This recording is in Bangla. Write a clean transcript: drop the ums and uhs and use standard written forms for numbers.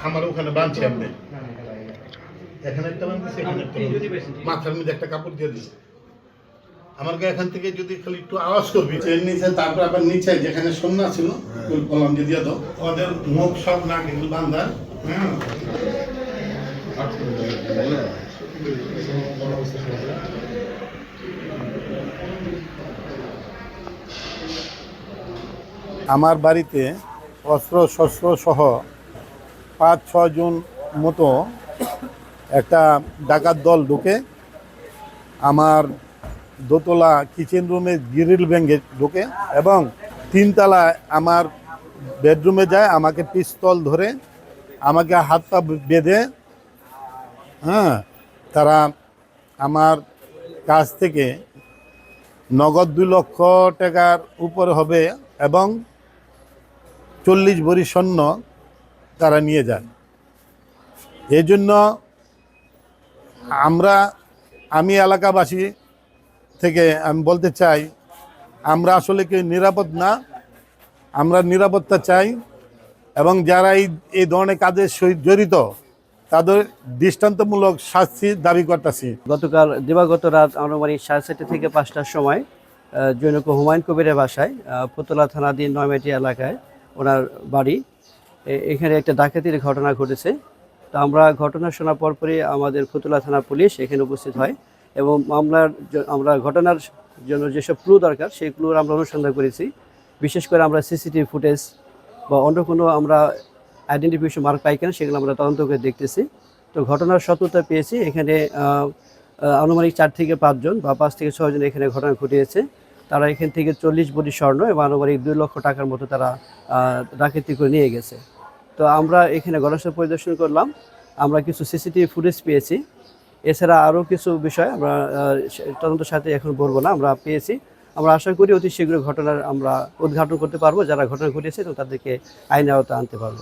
আমার ওখানে বাঁধছি আপনি এখানে একটা বাঁধছি মাথার মধ্যে একটা কাপড় দিয়ে দিচ্ছে আমার এখান থেকে যদি খালি একটু আওয়াজ করবি এর নিচে তারপর আবার নিচে যেখানে সন্না ছিল কলম দিয়ে দাও ওদের মুখ সব নাক এগুলো বান্ধা আমার বাড়িতে অস্ত্র শস্ত্র সহ ৫-৬ জন মতো একটা ডাকাত দল ঢুকে আমার দোতলা কিচেন রুমে গ্রিল ভেঙে ঢুকে এবং ৩ তলায় আমার বেডরুমে যায় আমাকে পিস্তল ধরে আমাকে হাত পা বেঁধে তারা আমার কাছ থেকে নগদ ২ লক্ষ টাকার উপরে হবে এবং ৪০ ভরি স্বর্ণ তারা নিয়ে যায়। এই জন্য আমি এলাকাবাসী থেকে আমি বলতে চাই আমরা আসলে কেউ নিরাপদ না, আমরা নিরাপত্তা চাই এবং যারা এই ধরনের কাজের সহিত জড়িত তাদের দৃষ্টান্তমূলক শাস্তি দাবি করতেছি। গতকাল দিবাগত রাত আনুমানিক 4:30 থেকে 5টার সময় জৈনক হুমায়ুন কবিরের বাসায় ফতুল্লা থানাধীন নয়মাটি এলাকায় ওনার বাড়ি, এখানে একটা ডাকাতির ঘটনা ঘটেছে। তো আমরা ঘটনা শোনার পরপরই আমাদের ফতুল্লা থানা পুলিশ এখানে উপস্থিত হয় এবং আমরা ঘটনার জন্য যেসব ক্লু দরকার সেই ক্লুর আমরা অনুসন্ধান করেছি। বিশেষ করে আমরা সিসিটিভি ফুটেজ বা অন্য কোনো আমরা আইডেন্টিফিকেশন মার্ক পাই কিনা সেগুলো আমরা তদন্ত করে দেখতেছি। তো ঘটনার সত্যতা পেয়েছি, এখানে আনুমানিক 4 থেকে 5 জন বা 5 থেকে 6 জন এখানে ঘটনা ঘটিয়েছে। তারা এখান থেকে 40 ভরি স্বর্ণ এবং আনুমানিক 2 লক্ষ টাকার মতো তারা ডাকাতি করে নিয়ে গেছে। তো আমরা এখানে ঘটনাস্থল পরিদর্শন করলাম, আমরা কিছু সিসিটিভি ফুটেজ পেয়েছি। এছাড়া আরও কিছু বিষয় আমরা তদন্তের সাথে এখন বলবো না, আমরা পেয়েছি। আমরা আশা করি অতি শীঘ্র ঘটনার আমরা উদ্ঘাটন করতে পারবো, যারা ঘটনা ঘটিয়েছে এবং তাদেরকে আইনের আওতায় আনতে পারবো।